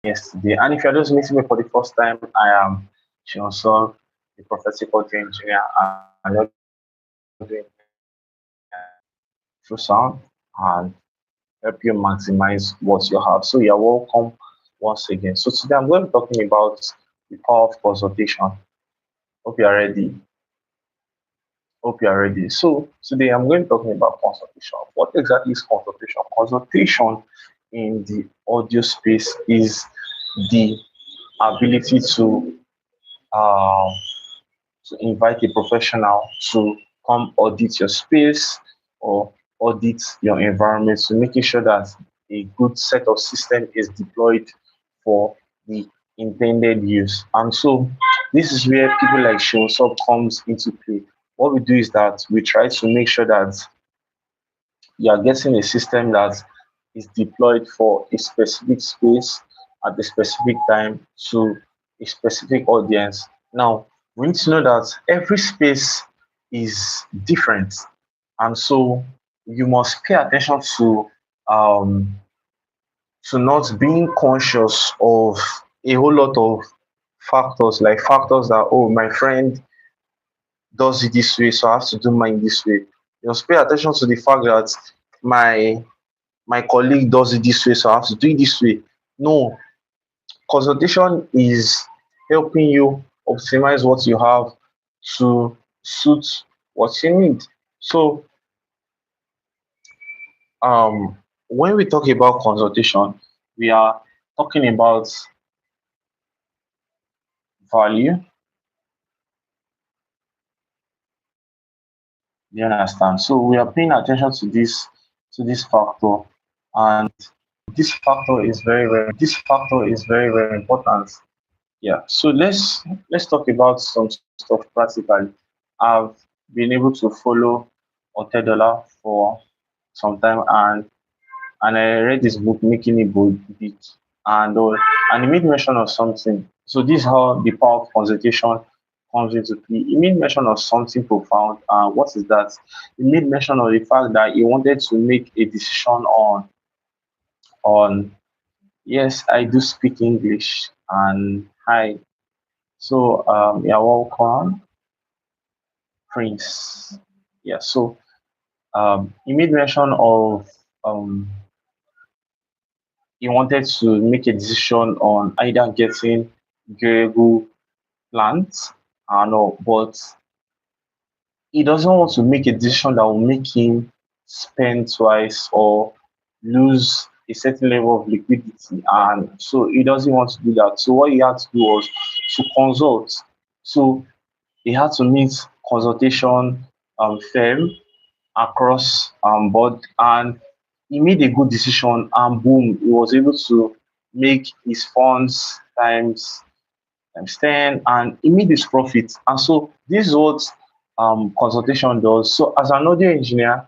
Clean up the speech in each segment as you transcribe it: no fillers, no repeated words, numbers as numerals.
yesterday. And if you're just meeting me for the first time, I am Seun Sub, the prophetic audio engineer, and you're doing through sound and help you maximize what you have. So you're welcome once again. So today I'm going to be talking about the power of consultation. Hope you are ready. Hope you are ready. So today I'm going to be talking about consultation. What exactly is consultation? Consultation in the audio space is the ability um, to invite a professional to come audit your space or audit your environment, to making sure that a good set of system is deployed for the intended use. And so this is where people like Seun Sub comes into play. What we do is that we try to make sure that you are getting a system that is deployed for a specific space at a specific time to a specific audience. Now, we need to know that every space is different, and so you must pay attention um, to not being conscious of a whole lot of factors, like factors that, oh, my friend does it this way, so I have to do mine this way. You must pay attention to the fact that my my colleague does it this way, so I have to do it this way. No, consultation is helping you optimize what you have to suit what you need. So, when we talk about consultation, we are talking about value. You understand? So we are paying attention to this factor, and this factor is very important. Yeah, so let's talk about some stuff practically. I've been able to follow Otedola for some time, and I read this book, Making It Big, and he made mention of something. So this is how the power of consultation comes into play. He made mention of something profound. What is that? He made mention of the fact that he wanted to make a decision on yes, I do speak English, and hi. So you're welcome, Prince. Yeah. So he made mention of he wanted to make a decision on either getting durable plants and all, but he doesn't want to make a decision that will make him spend twice or lose a certain level of liquidity. And so he doesn't want to do that. So what he had to do was to consult. So he had to meet consultation firm across board, and he made a good decision, and boom, he was able to make his funds times 10, and he made his profit. And so this is what consultation does. So as an audio engineer,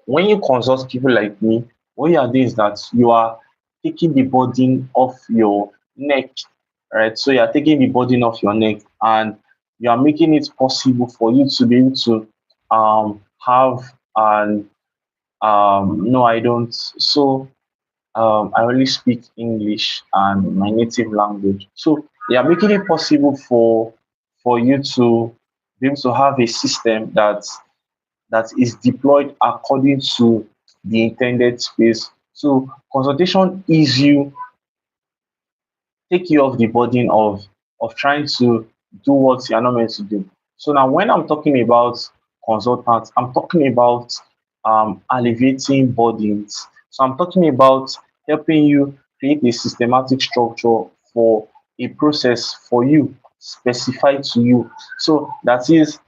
when you consult people like me, what you are doing is that you are taking the burden off your neck, right? So you are taking the burden off your neck, and you are making it possible for you to be able to have an no, I don't. So I only speak English and my native language. So they are making it possible for you to be able to have a system that is deployed according to the intended space. So consultation is you take you off the burden of trying to do what you're not meant to do. So now when I'm talking about consultants, I'm talking about alleviating burdens. So I'm talking about helping you create a systematic structure for a process for you, specified to you. So that is,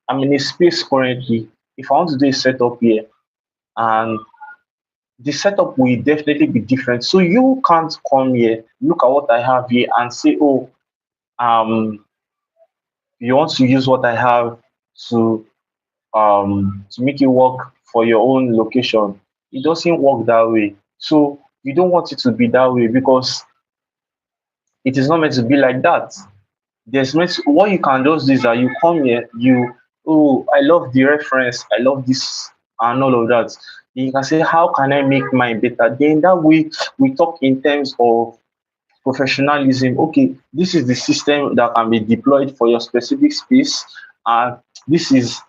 I'm in a space currently. If I want to do a setup here, and the setup will definitely be different. So you can't come here, look at what I have here, and say, oh, um, you want to use what I have to make it work for your own location. It doesn't work that way. So you don't want it to be that way because it is not meant to be like that. There's meant what you can just do is that you come here, you oh, I love the reference, I love this and all of that. You can say, how can I make mine better? Then that way we talk in terms of professionalism. Okay, this is the system that can be deployed for your specific space, and this is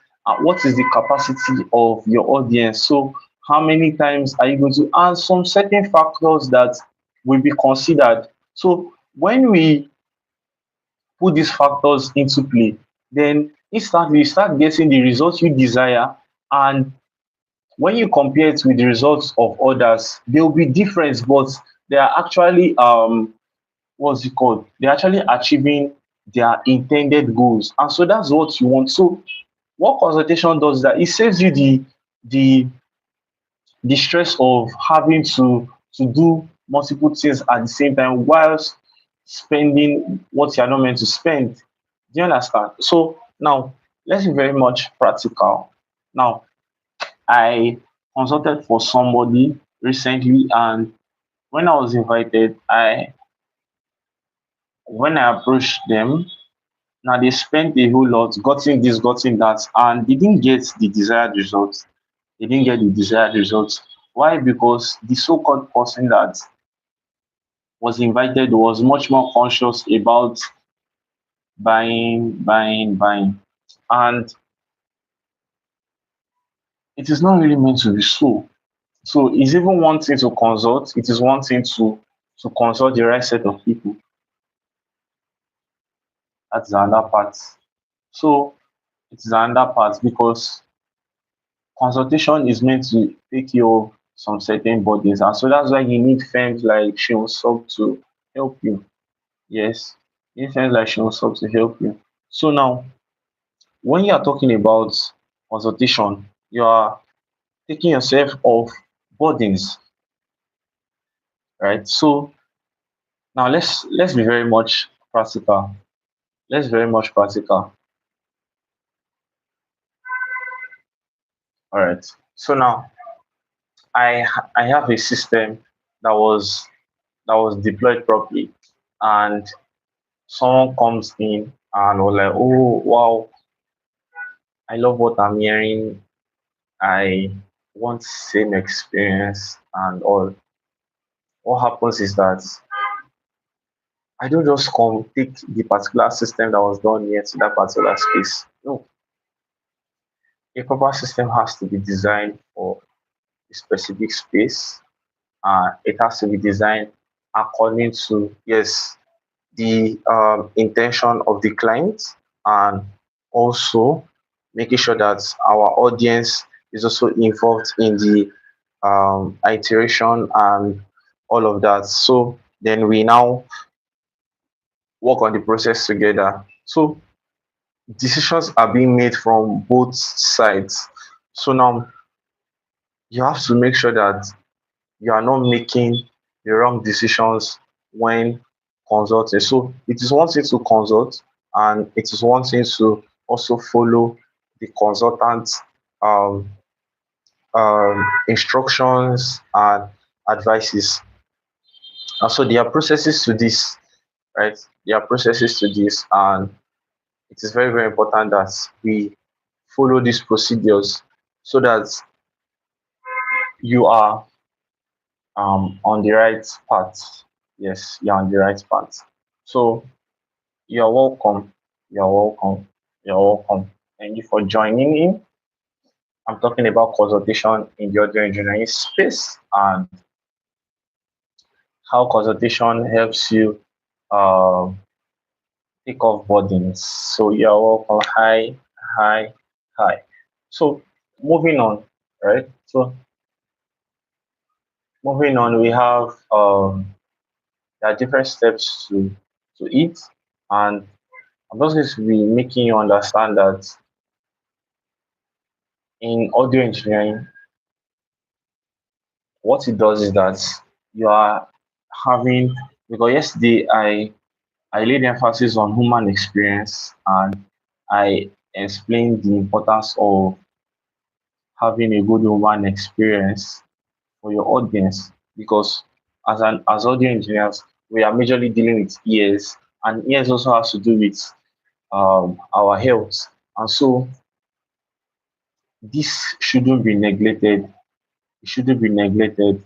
what is the capacity of your audience. So how many times are you going to, and some certain factors that will be considered. So when we put these factors into play, then instantly you start getting the results you desire. And when you compare it with the results of others, there will be difference, but they are actually what's it called? They're actually achieving their intended goals. And so that's what you want. So what consultation does is that it saves you the the stress of having to do multiple things at the same time whilst spending what you're not meant to spend. Do you understand? So now let's be very much practical. Now I consulted for somebody recently, and when I was invited, I when I approached them, now they spent a whole lot, gotten this, gotten that, and they didn't get the desired results. They didn't get the desired results. Why? Because the so-called person that was invited was much more conscious about buying, buying, buying. And it is not really meant to be so. So it's even one thing to consult, it is one thing to consult the right set of people. That's another part. So it is another part because consultation is meant to take care of some certain bodies. And so that's why you need firms like Seun Sub to help you. Yes, you need firms like Seun Sub to help you. So now, when you are talking about consultation, you are taking yourself off burdens, right? So now let's be very much practical. Let's very much practical. All right. So now I have a system that was deployed properly, and someone comes in and was like, "Oh wow, I love what I'm hearing. I want same experience and all." What happens is that I don't just come take the particular system that was done here to that particular space. No, a proper system has to be designed for a specific space. It has to be designed according to, yes, the intention of the client, and also making sure that our audience is also involved in the iteration and all of that. So then we now work on the process together. So decisions are being made from both sides. So now you have to make sure that you are not making the wrong decisions when consulting. So it is one thing to consult, and it is one thing to also follow the consultant's um, instructions and advices. And so there are processes to this, right? There are processes to this, and it is very, very important that we follow these procedures so that you are on the right path. Yes, you're on the right path. So you're welcome. You're welcome. You're welcome. Thank you for joining in. I'm talking about consultation in the audio engineering space and how consultation helps you um, take off burdens. So you're welcome. Hi, hi, hi. So moving on, right? So moving on, we have there are different steps to it, and I'm just going to be making you understand that in audio engineering, what it does is that you are having, because yesterday I laid emphasis on human experience, and I explained the importance of having a good human experience for your audience, because as audio engineers, we are majorly dealing with ears, and ears also has to do with our health. And so this shouldn't be neglected. It shouldn't be neglected.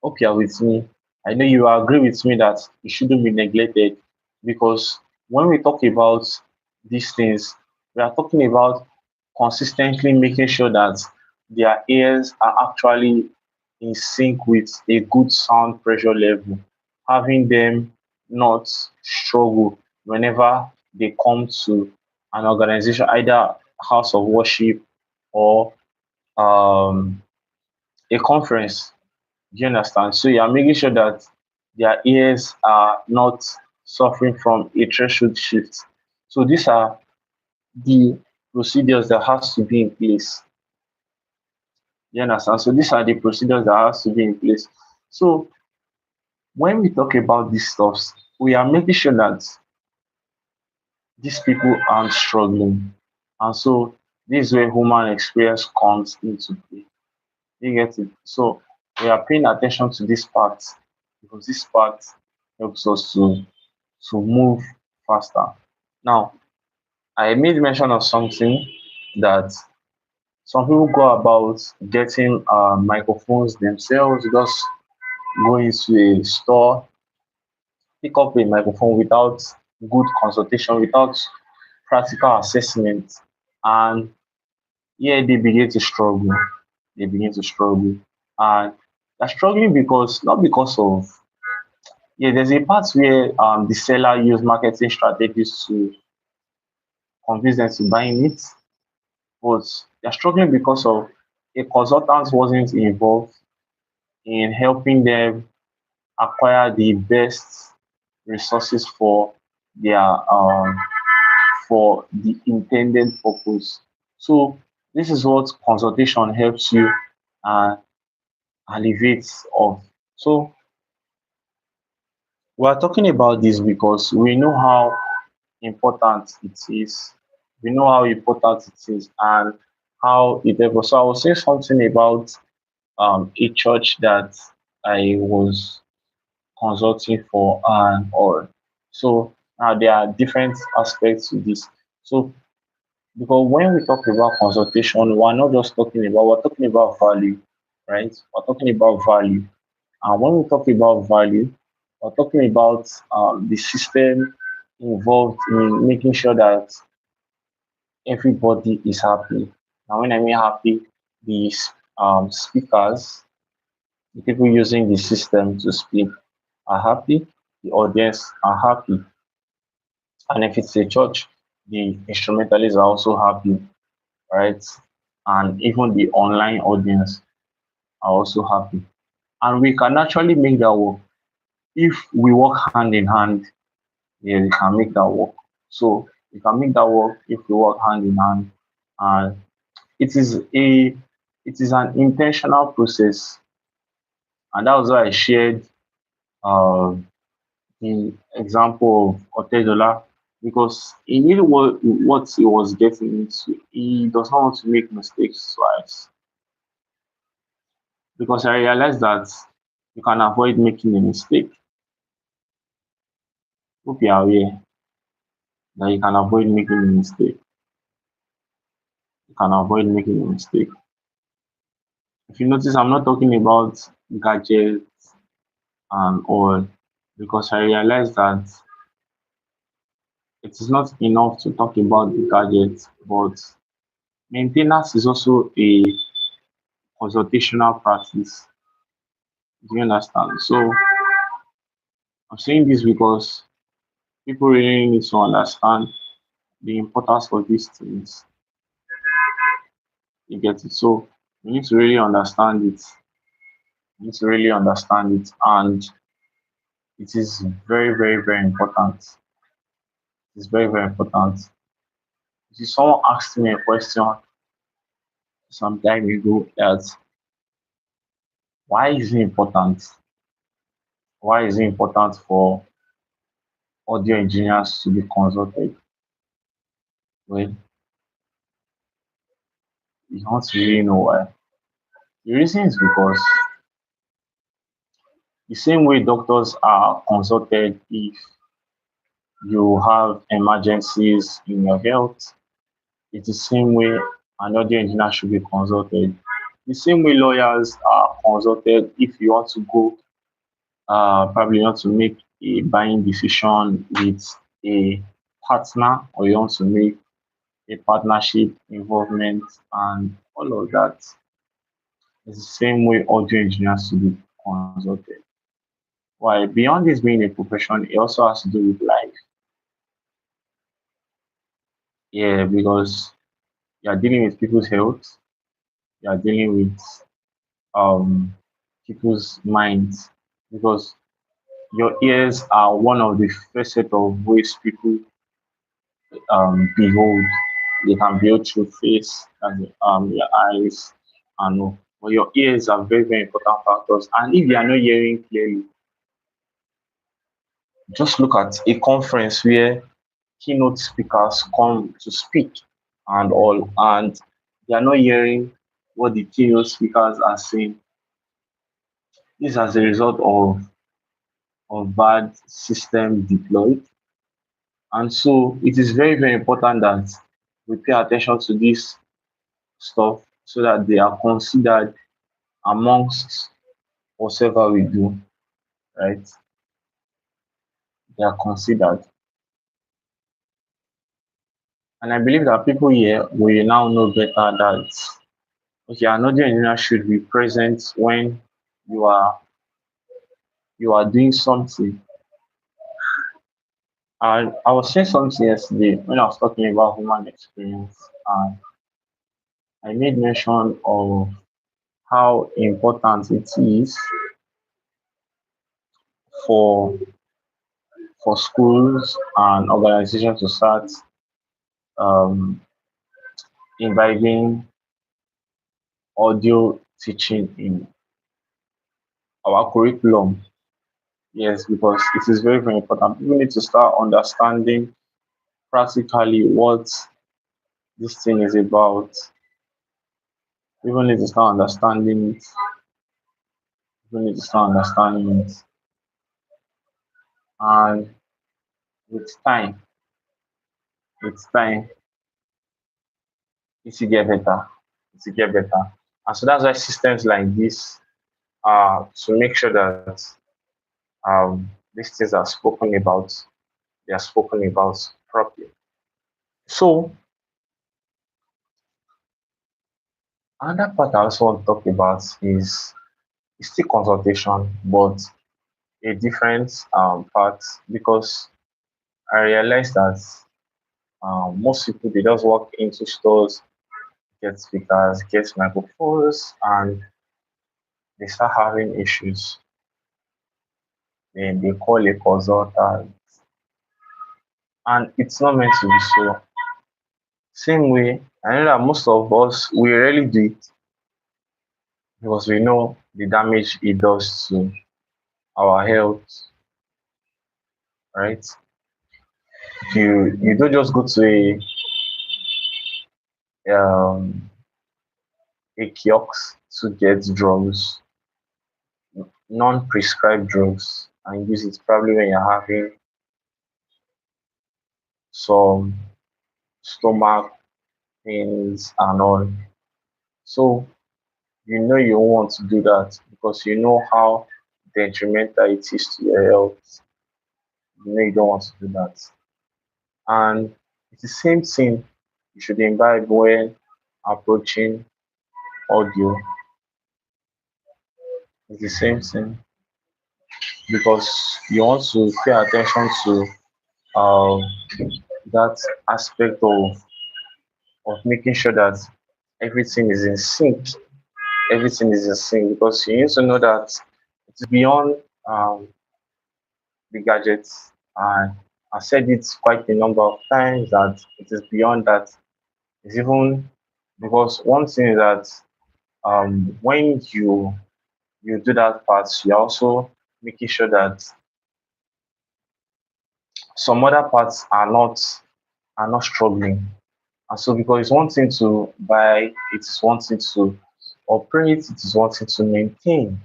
Hope you're with me. I know you agree with me that it shouldn't be neglected because when we talk about these things, we are talking about consistently making sure that their ears are actually in sync with a good sound pressure level, having them not struggle whenever they come to an organization, either house of worship or um, a conference. Do you understand? So you are making sure that their ears are not suffering from a threshold shift. So these are the procedures that has to be in place. You understand? So these are the procedures that has to be in place. So when we talk about these stuffs, we are making sure that these people aren't struggling. And so this is where human experience comes into play. You get it? So we are paying attention to this part because this part helps us to move faster. Now, I made mention of something that some people go about getting microphones themselves, just go into a store, pick up a microphone without good consultation, without practical assessment, and yeah, they begin to struggle. They begin to struggle, and they're struggling because not because of yeah. There's a part where the seller use marketing strategies to convince them to buying it, but they're struggling because of a consultant wasn't involved in helping them acquire the best resources for the intended purpose. So this is what consultation helps you and alleviates of. So we are talking about this because we know how important it is. We know how important it is and how it ever. So I was saying something about a church that I was consulting for and all. So now there are different aspects to this. So because when we talk about consultation, we're not just talking about we're talking about value, right? We're talking about value. And when we talk about value, we're talking about the system involved in making sure that everybody is happy. Now, when I mean happy, the speakers, the people using the system to speak are happy, the audience are happy. And if it's a church, the instrumentalists are also happy, right? And even the online audience are also happy. And we can actually make that work. If we work hand in hand, yeah, we can make that work. So we can make that work if we work hand in hand. And it is a it is an intentional process. And that was why I shared uh, the example of Otedola because he knew what he was getting into. He does not want to make mistakes twice because I realized that you can avoid making a mistake. Hope you are aware that you can avoid making a mistake. You can avoid making a mistake. If you notice, I'm not talking about gadgets and all because I realized that it is not enough to talk about the gadgets, but maintenance is also a consultational practice. Do you understand? So I'm saying this because people really need to understand the importance of these things. You get it? So you need to really understand it. You need to really understand it. And it is very, very, very important. It's very, very important. You see, someone asked me a question some time ago that why is it important? Why is it important for audio engineers to be consulted? Well, you don't really know why. The reason is because the same way doctors are consulted if you have emergencies in your health, it's the same way an audio engineer should be consulted. The same way lawyers are consulted if you want to go probably not to make a buying decision with a partner, or you want to make a partnership involvement and all of that. It's the same way audio engineers to be consulted. Why? Beyond this being a profession, it also has to do with life. Yeah, because you are dealing with people's health, you are dealing with um people's minds, because your ears are one of the first set of ways people behold. They can behold through face and your eyes and all. But your ears are very, very important factors. And if you are not hearing clearly, just look at a conference where keynote speakers come to speak and all, and they are not hearing what the keynote speakers are saying. This is as a result of bad system deployed. And so it is very, very important that we pay attention to this stuff so that they are considered amongst whatever we do, right? They are considered. And I believe that people here will now know better that okay, another engineer should be present when you are you are doing something. And I was saying something yesterday when I was talking about human experience, and I made mention of how important it is for schools and organizations to start um, imbibing audio teaching in our curriculum. Yes, because it is very, very important. People need to start understanding practically what this thing is about. People need to start understanding it. People need to start understanding it. And with time, with time, it will get better. It will get better. And so that's why systems like this are to make sure that these things are spoken about. They are spoken about properly. So another part I also want to talk about is still consultation, but a different part, because I realized that most people they just walk into stores, get speakers, get microphones, and they start having issues. Then they call a consultant, and it's not meant to be so. Same way, I know that most of us we rarely do it because we know the damage it does to our health, right? You don't just go to a kiosk to get drugs, non-prescribed drugs, and use it probably when you're having some stomach pains and all. So you know you don't want to do that because you know how detrimental it is to your health. You know you don't want to do that. And it's the same thing you should imbibe when approaching audio. It's the same thing because you want to pay attention to um, that aspect of making sure that everything is in sync. Everything is in sync because you need to know that it's beyond um, the gadgets. And I've said it quite a number of times that it is beyond that. It's even because one thing is that when you do that part, you're also making sure that some other parts are not struggling. And so because it's one thing to buy, it's one thing to operate, it is one thing to maintain.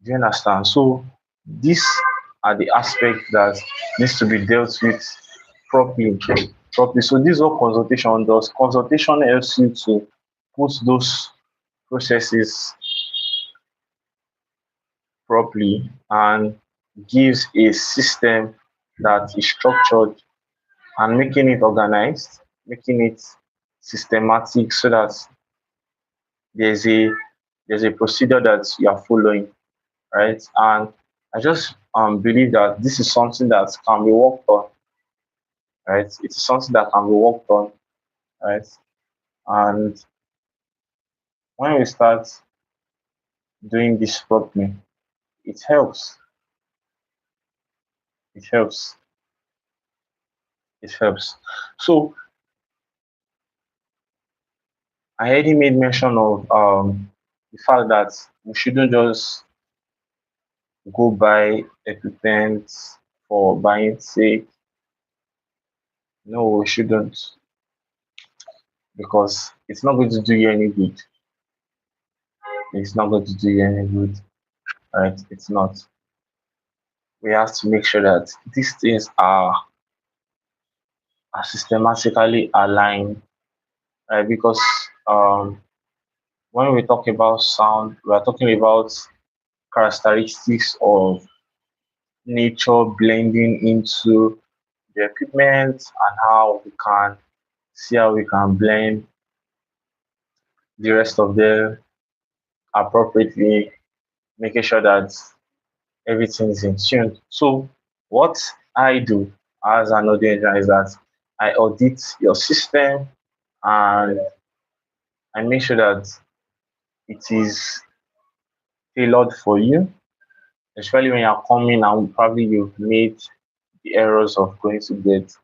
Do you understand? So these are the aspects that needs to be dealt with properly. Properly. So this is what consultation does. Consultation helps you to put those processes properly and gives a system that is structured and making it organized, making it systematic so that there's a there's a procedure that you are following, right? And I just believe that this is something that can be worked on, right? It's something that can be worked on, right? And when we start doing this properly, it helps. It helps. It helps. So I already made mention of the fact that we shouldn't just go buy equipment for buying sake. No, we shouldn't, because it's not going to do you any good. It's not going to do you any good, right? It's not. We have to make sure that these things are systematically aligned, right? Because when we talk about sound, we are talking about characteristics of nature blending into the equipment and how we can see how we can blend the rest of them appropriately, making sure that everything is in tune. So what I do as an audio engineer is that I audit your system and I make sure that it is tailored for you, especially when you're coming and probably you've made the errors of going to get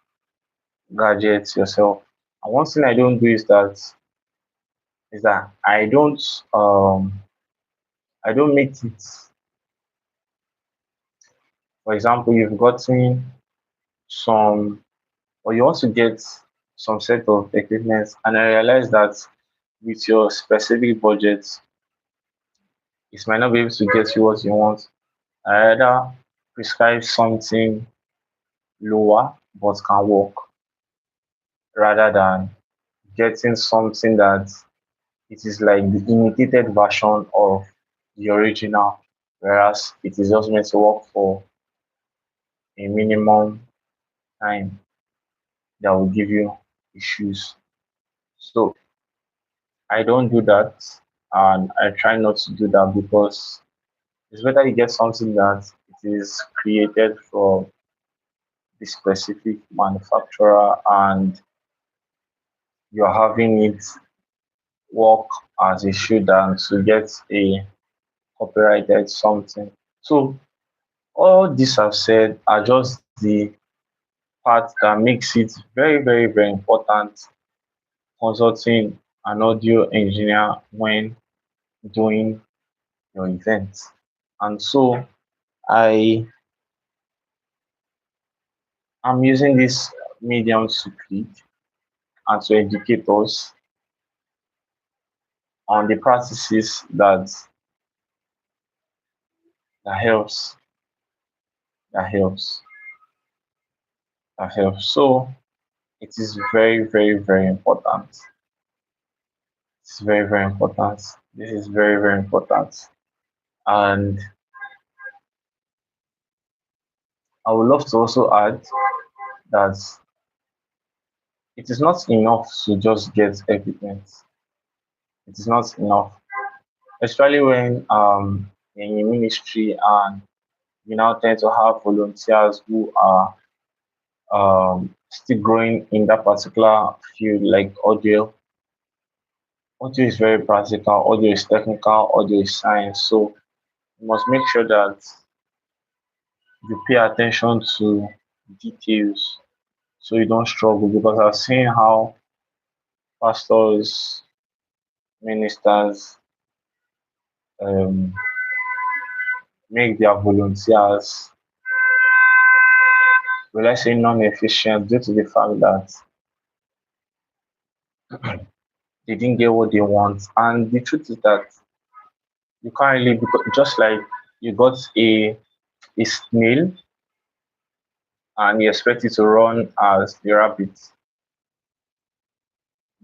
gadgets yourself. And one thing I don't do is that I don't make it. For example, you've gotten some, or you want to get some set of equipment, and I realize that with your specific budget, it might not be able to get you what you want. I rather prescribe something lower but can work, rather than getting something that it is like the imitated version of the original, whereas it is just meant to work for a minimum time that will give you issues. So I don't do that, and I try not to do that because it's better you get something that it is created for the specific manufacturer and you're having it work as it should than to get a copyrighted something. So all this I've said are just the part that makes it very, very, very important consulting an audio engineer when doing your event. And so I am using this medium to create and to educate us on the practices that helps, that helps, that helps. So it is very, very, very important. It's very, very important. This is very, very important. And I would love to also add that it is not enough to just get equipment. It is not enough, especially when in a ministry and we now tend to have volunteers who are still growing in that particular field, like audio. Audio is very practical, audio is technical, audio is science. So you must make sure that you pay attention to details so you don't struggle, because I've seen how pastors, ministers um, make their volunteers, will I say, non-efficient due to the fact that they didn't get what they want. And the truth is that you can't really, because just like you got a snail and you expect it to run as the rabbit,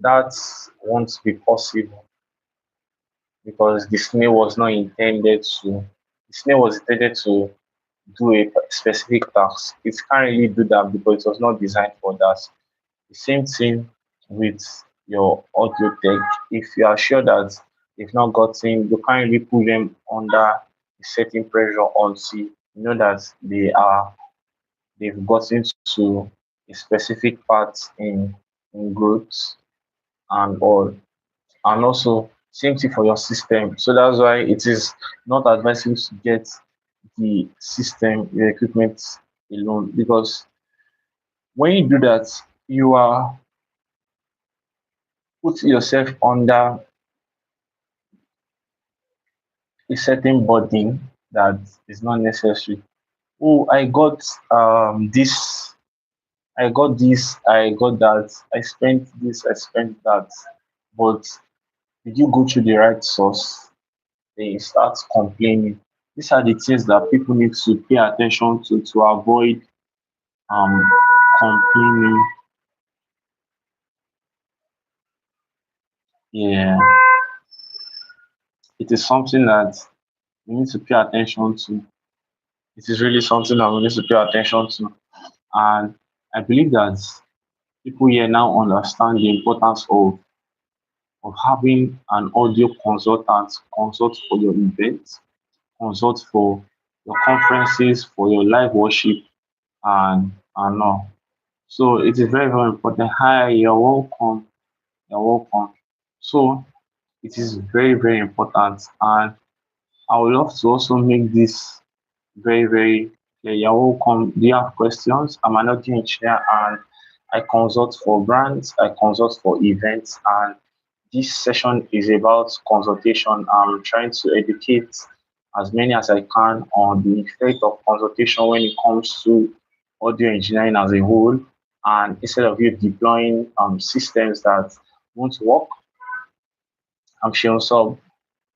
that won't be possible because the snail was not intended to. The snail was intended to do a specific task. It can't really do that because it was not designed for that. The same thing with your audio tech. If you are sure that they've not gotten, you can't really put them under a certain pressure until you know that they've gotten to a specific part in growth and all. And also same thing for your system. So that's why it is not advisable to get the system, your equipment alone, because when you do that, you are putting yourself under a certain burden that is not necessary. Oh, I got this, I got that, I spent this, I spent that. But did you go to the right source? Then you start complaining. These are the things that people need to pay attention to avoid um complaining. Yeah, it is something that we need to pay attention to. It is really something that we need to pay attention to. And I believe that people here now understand the importance of having an audio consultant consult for your events, consult for your conferences, for your live worship, and all. So it is very, very important. Hi, you're welcome. You're welcome. So it is very, very important. And I would love to also make this very, very clear. You're welcome. Do you have questions? I'm an audio engineer and I consult for brands, I consult for events, and this session is about consultation. I'm trying to educate as many as I can on the effect of consultation when it comes to audio engineering as a whole. And instead of you deploying systems that won't work, I'm Seun Sub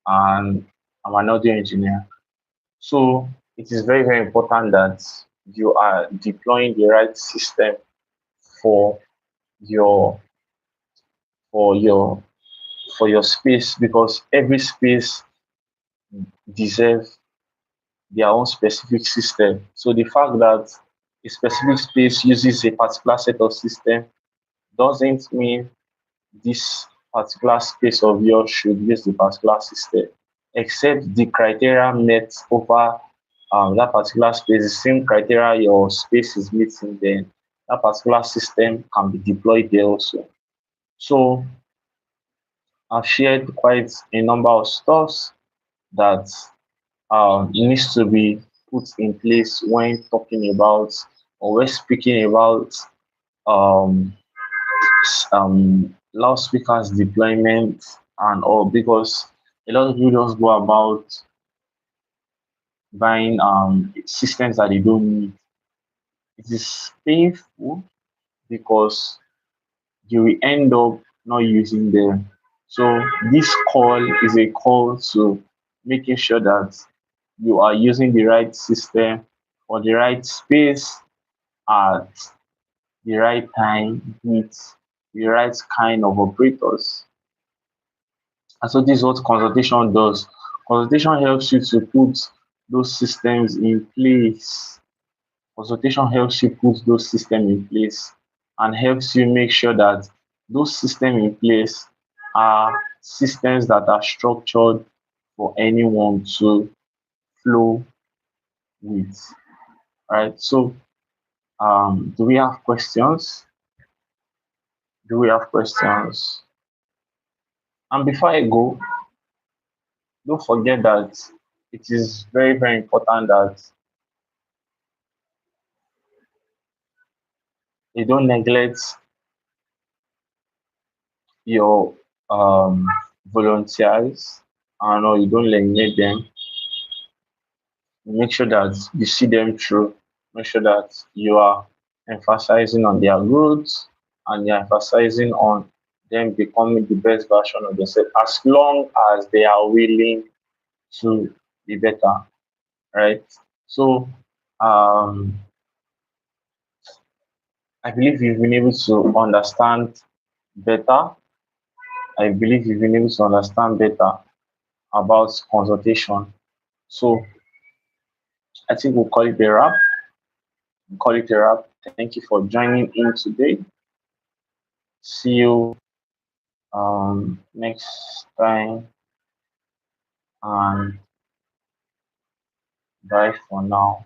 and I'm an audio engineer. So it is very, very important that you are deploying the right system for your for your for your space, because every space deserves their own specific system. So the fact that a specific space uses a particular set of system doesn't mean this particular space of yours should use the particular system, except the criteria met over that particular space, the same criteria your space is meeting, then that particular system can be deployed there also. So I've shared quite a number of stuff that needs to be put in place when talking about or when speaking about um, loudspeakers deployment and all, because a lot of people just go about buying systems that they don't need. It is painful because you will end up not using them. So this call is a call to making sure that you are using the right system or the right space at the right time with the right kind of operators. And so this is what consultation does. Consultation helps you to put those systems in place. Consultation helps you put those systems in place and helps you make sure that those systems in place are systems that are structured for anyone to flow with. Right. So do we have questions? Do we have questions? And before I go, don't forget that it is very, very important that you don't neglect your volunteers and or you don't eliminate them. Make sure that you see them through. Make sure that you are emphasizing on their growth and you're emphasizing on them becoming the best version of themselves as long as they are willing to be better, right? So um, I believe you've been able to understand better. I believe you've been able to understand better about consultation. So I think we'll call it a wrap. Call it a wrap. Thank you for joining in today. See you next time, and bye for now.